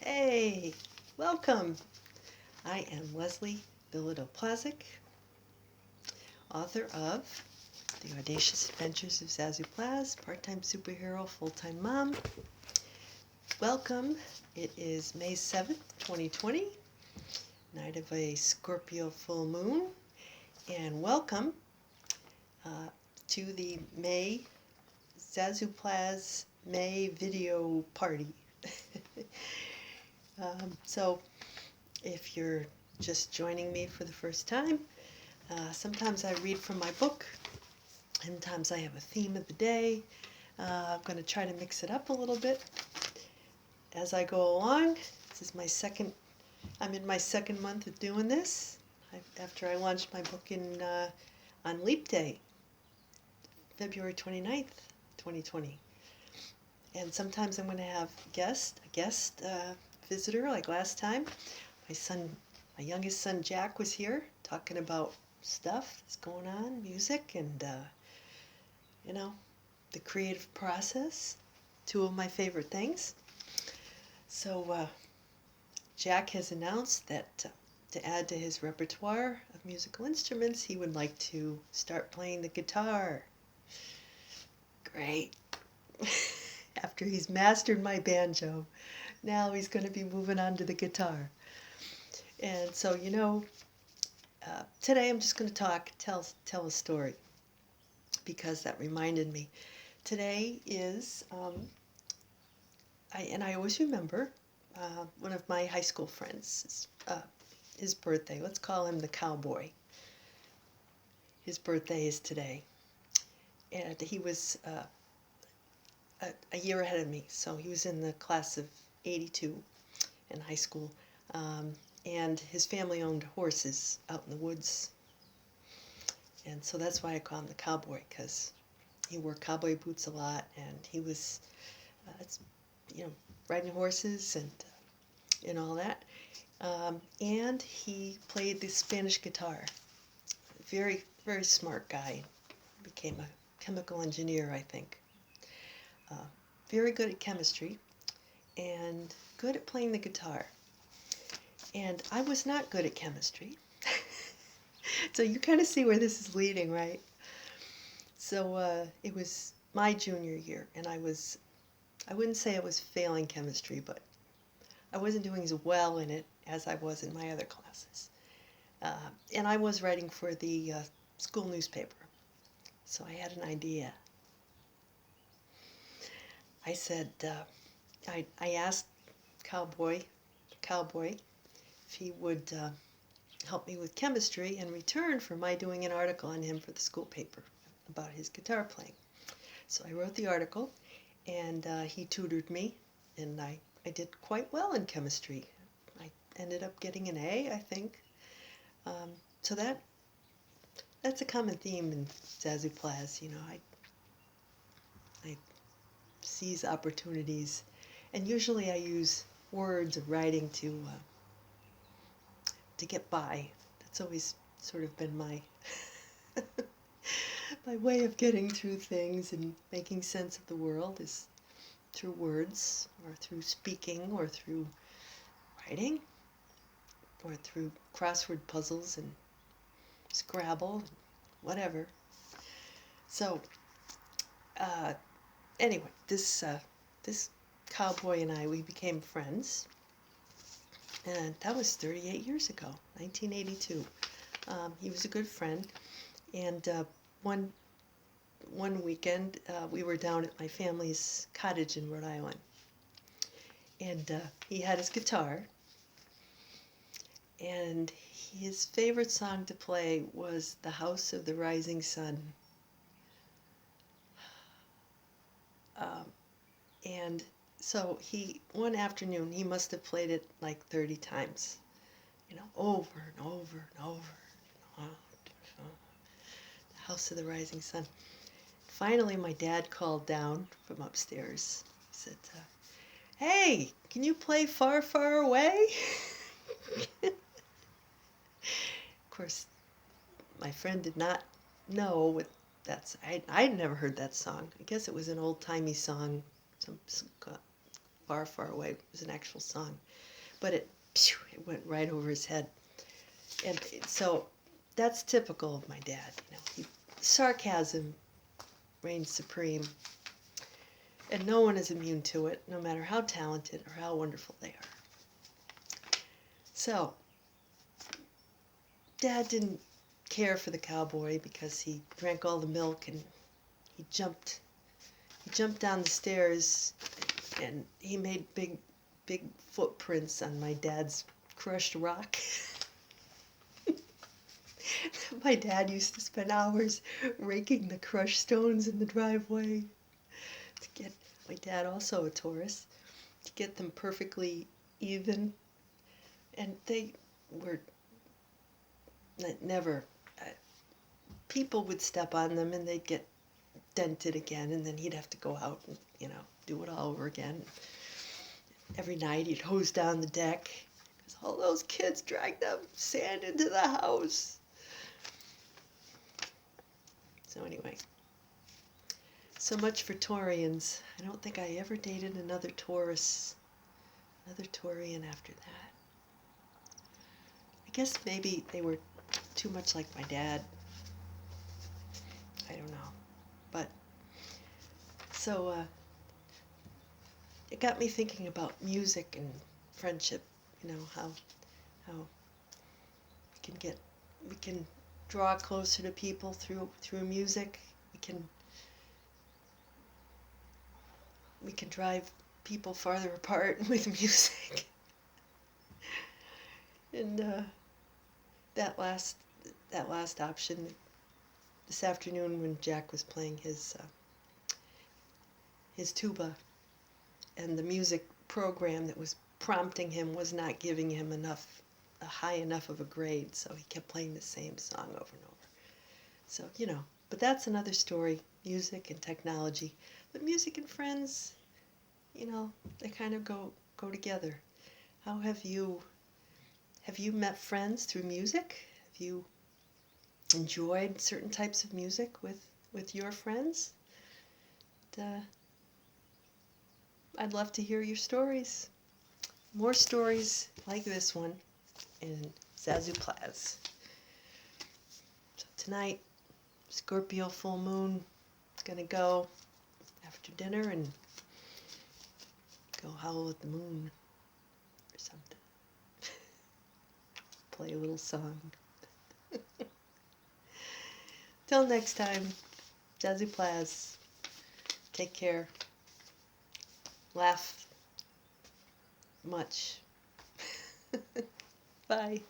Hey, welcome. I am Leslie Plazz, author of The Audacious Adventures of Zazoo Plazz, part-time superhero, full-time mom. Welcome. It is May 7th, 2020, night of a Scorpio full moon, and welcome to the May Zazoo Plazz May video party. So if you're just joining me for the first time, sometimes I read from my book, sometimes I have a theme of the day. I'm going to try to mix it up a little bit as I go along. This is I'm in my second month of doing this, after I launched my book on Leap Day, February 29th, 2020. And sometimes I'm going to have a guest visitor, like last time. My youngest son Jack was here talking about stuff that's going on, music, and the creative process. Two of my favorite things. So Jack has announced that to add to his repertoire of musical instruments, he would like to start playing the guitar. Great. After he's mastered my banjo, now he's going to be moving on to the guitar. And so, today I'm just going to tell a story, because that reminded me. Today is, I always remember one of my high school friends, his birthday. Let's call him the cowboy. His birthday is today. And he was a year ahead of me, so he was in the class of 82 in high school. And his family owned horses out in the woods. And so that's why I call him the cowboy, because he wore cowboy boots a lot, and he was, riding horses and all that. And he played the Spanish guitar. Very, very smart guy. Became a chemical engineer, I think. Very good at chemistry and good at playing the guitar. And I was not good at chemistry. So you kind of see where this is leading, right? So it was my junior year, and I wouldn't say I was failing chemistry, but I wasn't doing as well in it as I was in my other classes. And I was writing for the school newspaper. So I had an idea. I said, I asked Cowboy, if he would help me with chemistry in return for my doing an article on him for the school paper about his guitar playing. So I wrote the article, and he tutored me, and I did quite well in chemistry. I ended up getting an A, I think. So that's a common theme in Zazoo Plazz. I seize opportunities, and usually I use words or writing to get by. That's always sort of been my my way of getting through things and making sense of the world, is through words, or through speaking, or through writing, or through crossword puzzles and Scrabble, whatever. So anyway, this cowboy and we became friends, and that was 38 years ago, 1982. He was a good friend, and one weekend we were down at my family's cottage in Rhode Island, and he had his guitar, and his favorite song to play was "The House of the Rising Sun." And so one afternoon, he must have played it like 30 times, over and over and over. The House of the Rising Sun. Finally, my dad called down from upstairs. He said, "Hey, can you play Far, Far Away?" Of course, my friend did not know what I'd never heard that song. I guess it was an old-timey song, some far, far away. It was an actual song. But it went right over his head. And so that's typical of my dad. Sarcasm reigns supreme. And no one is immune to it, no matter how talented or how wonderful they are. So, Dad didn't care for the cowboy because he drank all the milk and he jumped down the stairs and he made big footprints on my dad's crushed rock. My dad used to spend hours raking the crushed stones in the driveway to get, my dad also a Taurus, to get them perfectly even. And they were never, people would step on them and they'd get dented again, and then he'd have to go out and, do it all over again. Every night he'd hose down the deck because all those kids dragged up sand into the house. So anyway, so much for Taureans. I don't think I ever dated another Taurian after that. I guess maybe they were too much like my dad. I don't know. But, so, it got me thinking about music and friendship, how we can draw closer to people through music. We can drive people farther apart with music. And that last option this afternoon when Jack was playing his tuba, and the music program that was prompting him was not giving him a high enough of a grade, so he kept playing the same song over and over. So, but that's another story, music and technology. But music and friends, they kind of go together. How have you met friends through music? Have you enjoyed certain types of music with your friends? I'd love to hear your stories. More stories like this one in Zazoo Plazz. So tonight, Scorpio full moon. Gonna go after dinner and go howl at the moon or something. Play a little song. Till next time, Zazoo Plazz. Take care. Laugh much. Bye.